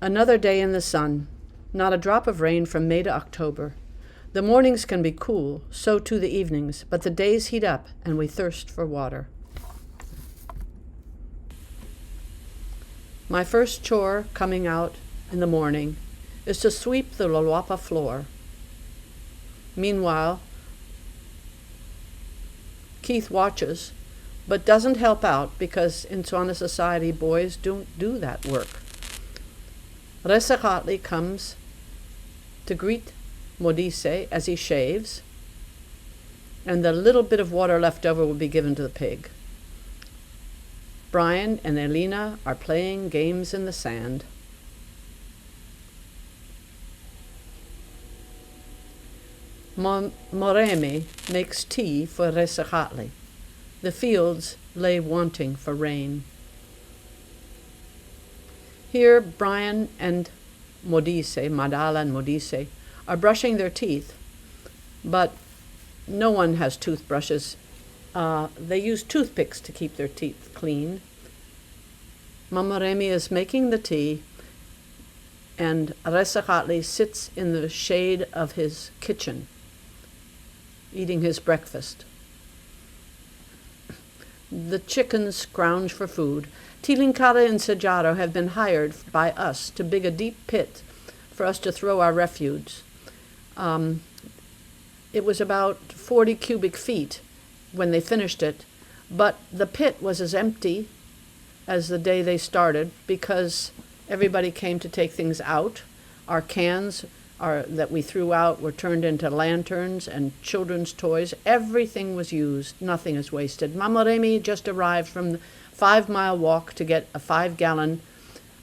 Another day in the sun. Not a drop of rain from May to October. The mornings can be cool, so too the evenings, but the days heat up and we thirst for water. My first chore coming out in the morning is to sweep the Lualaba floor. Meanwhile, Keith watches, but doesn't help out because in Tswana society boys don't do that work. Resakatli comes to greet Modise as he shaves, and the little bit of water left over will be given to the pig. Brian and Elena are playing games in the sand. Moremi makes tea for Resakatli. The fields lay wanting for rain. Here Brian and Modise, Madala and Modise, are brushing their teeth, but no one has toothbrushes. They use toothpicks to keep their teeth clean. Mama Remi is making the tea, and Resakatli sits in the shade of his kitchen, eating his breakfast. The chickens scrounge for food. Tilinkara and Sajaro have been hired by us to dig a deep pit for us to throw our refuse. It was about 40 cubic feet when they finished it, but the pit was as empty as the day they started because everybody came to take things out. Our cans that we threw out were turned into lanterns and children's toys. Everything was used. Nothing is wasted. Mama Remi just arrived from the 5-mile walk to get a 5-gallon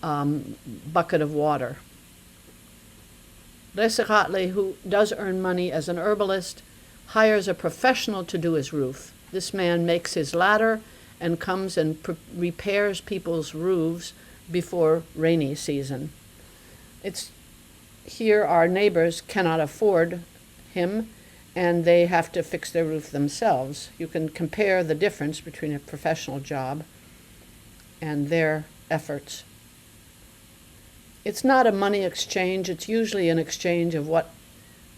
bucket of water. Resakatli, who does earn money as an herbalist, hires a professional to do his roof. This man makes his ladder and comes and repairs people's roofs before rainy season. Here our neighbors cannot afford him, and they have to fix their roof themselves. You can compare the difference between a professional job and their efforts. It's not a money exchange. It's usually an exchange of what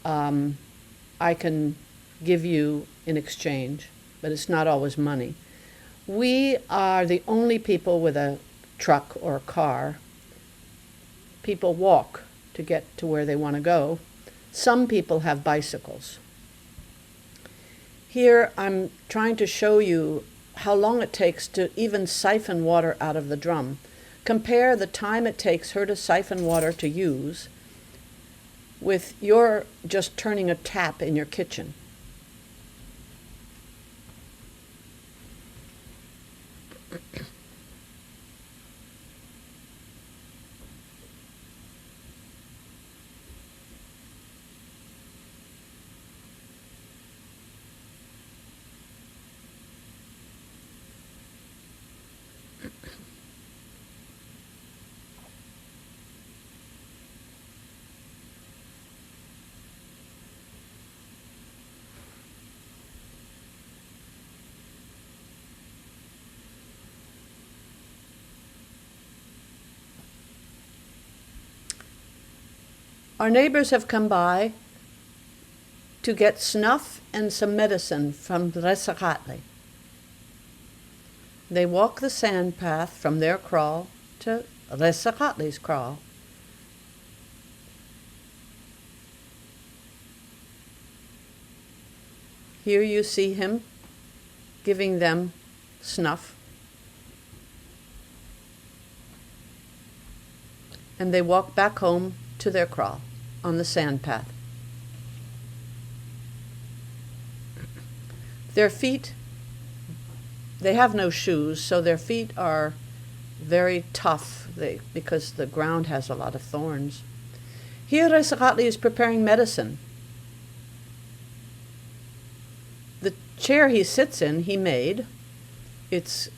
I can give you in exchange, but it's not always money. We are the only people with a truck or a car. People walk to get to where they want to go. Some people have bicycles. Here I'm trying to show you how long it takes to even siphon water out of the drum. Compare the time it takes her to siphon water to use with your just turning a tap in your kitchen. Our neighbors have come by to get snuff and some medicine from Resakatli. They walk the sand path from their kraal to Resakatli's kraal. Here you see him giving them snuff. And they walk back home to their kraal on the sand path. Their feet, they have no shoes, so their feet are very tough because the ground has a lot of thorns. Here Resakatli is preparing medicine. The chair he sits in, he made. It's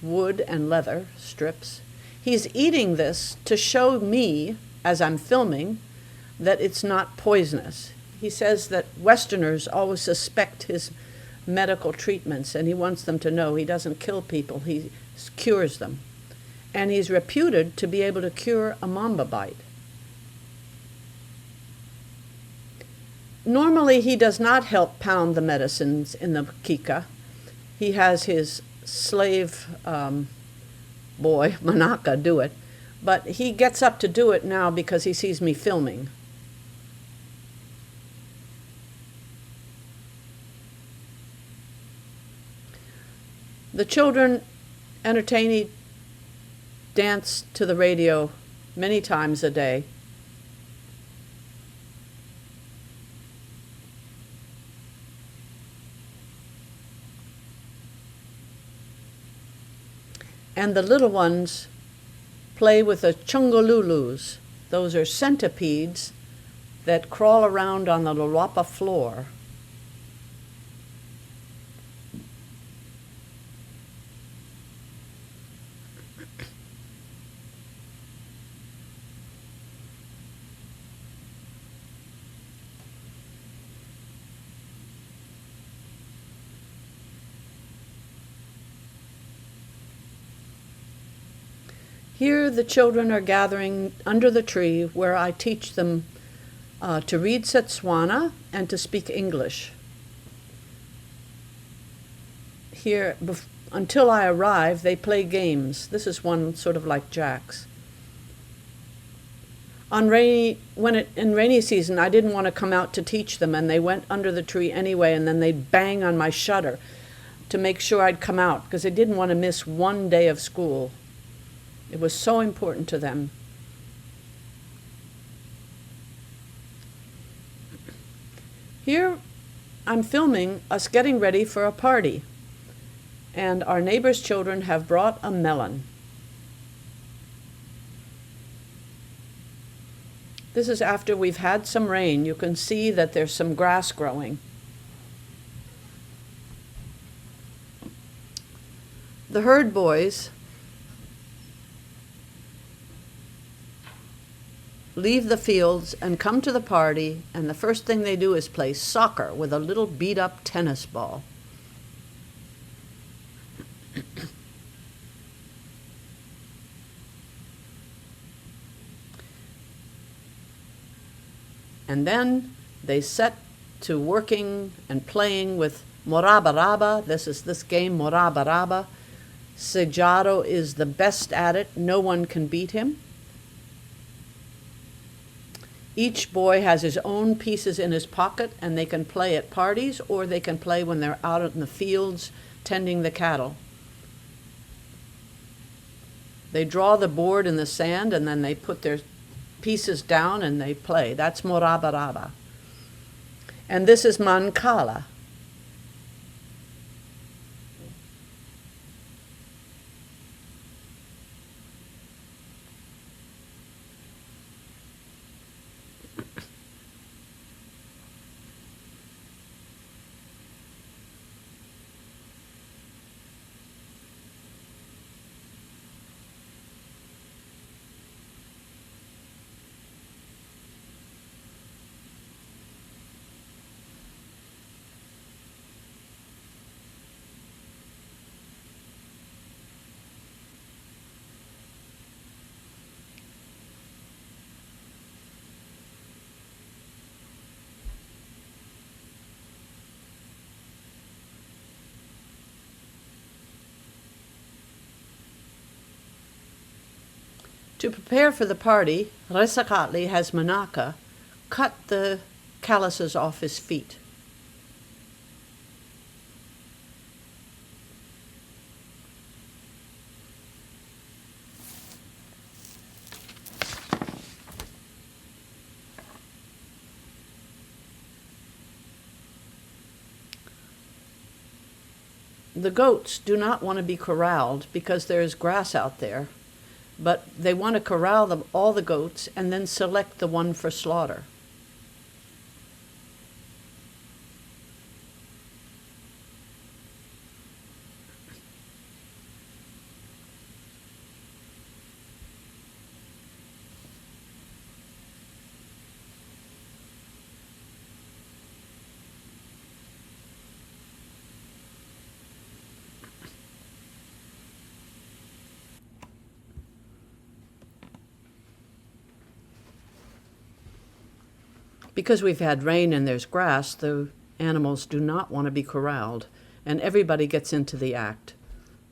wood and leather strips. He's eating this to show me, as I'm filming, that it's not poisonous. He says that Westerners always suspect his medical treatments, and he wants them to know he doesn't kill people, he cures them. and he's reputed to be able to cure a mamba bite. Normally, he does not help pound the medicines in the kika. He has his slave boy, Manaka, do it. But he gets up to do it now because he sees me filming. The children entertain, dance to the radio many times a day. And the little ones play with the chungolulus. Those are centipedes that crawl around on the Luapa floor. Here the children are gathering under the tree where I teach them to read Setswana and to speak English. Here, until I arrive, they play games. This is one sort of like jacks. In rainy season, I didn't want to come out to teach them, and they went under the tree anyway, and then they'd bang on my shutter to make sure I'd come out, because they didn't want to miss one day of school. It was so important to them. Here I'm filming us getting ready for a party, and our neighbor's children have brought a melon. This is after we've had some rain. You can see that there's some grass growing. The herd boys leave the fields and come to the party, and the first thing they do is play soccer with a little beat-up tennis ball. And then they set to working and playing with Morabaraba. This game, Morabaraba. Sejaro is the best at it. No one can beat him. Each boy has his own pieces in his pocket, and they can play at parties, or they can play when they're out in the fields tending the cattle. They draw the board in the sand, and then they put their pieces down and they play. That's Morabaraba. And this is Mancala. To prepare for the party, Resakatli has Manaka cut the calluses off his feet. The goats do not want to be corralled because there is grass out there, but they want to corral all the goats and then select the one for slaughter. Because we've had rain and there's grass, the animals do not want to be corralled, and everybody gets into the act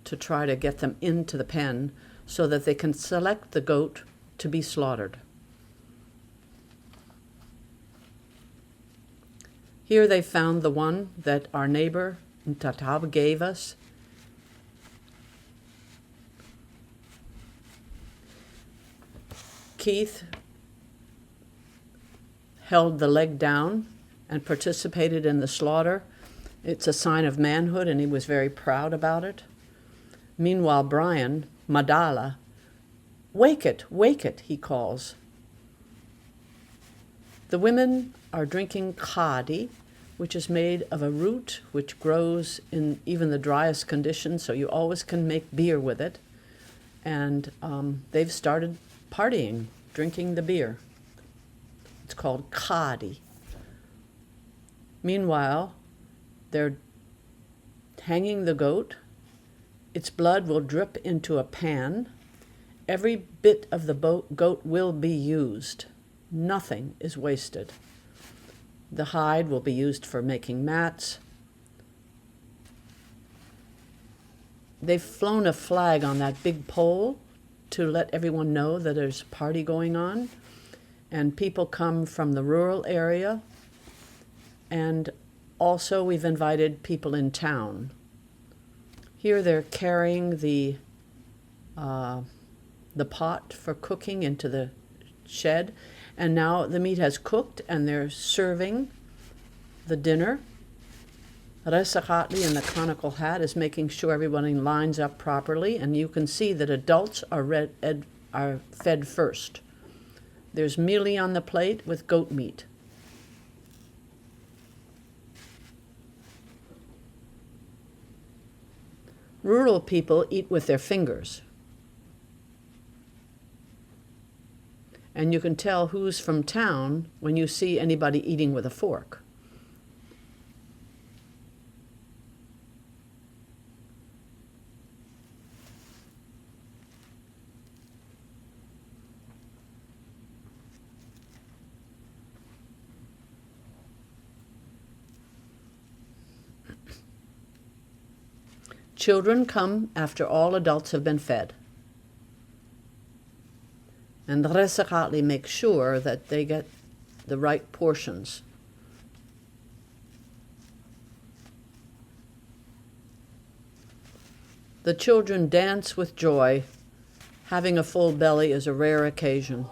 to try to get them into the pen so that they can select the goat to be slaughtered. Here they found the one that our neighbor Ntatab gave us. Keith held the leg down and participated in the slaughter. It's a sign of manhood, and he was very proud about it. Meanwhile, Brian, Madala, wake it, he calls. The women are drinking khadi, which is made of a root which grows in even the driest conditions, so you always can make beer with it. And they've started partying, drinking the beer. It's called khadi. Meanwhile, they're hanging the goat. Its blood will drip into a pan. Every bit of the goat will be used. Nothing is wasted. The hide will be used for making mats. They've flown a flag on that big pole to let everyone know that there's a party going on. And people come from the rural area. And also we've invited people in town. Here they're carrying the pot for cooking into the shed. And now the meat has cooked and they're serving the dinner. Ressa Hartley in the conical hat is making sure everybody lines up properly, and you can see that adults are fed first. There's mealie on the plate with goat meat. Rural people eat with their fingers. And you can tell who's from town when you see anybody eating with a fork. Children come after all adults have been fed. And Ressa Hartley makes sure that they get the right portions. The children dance with joy. Having a full belly is a rare occasion.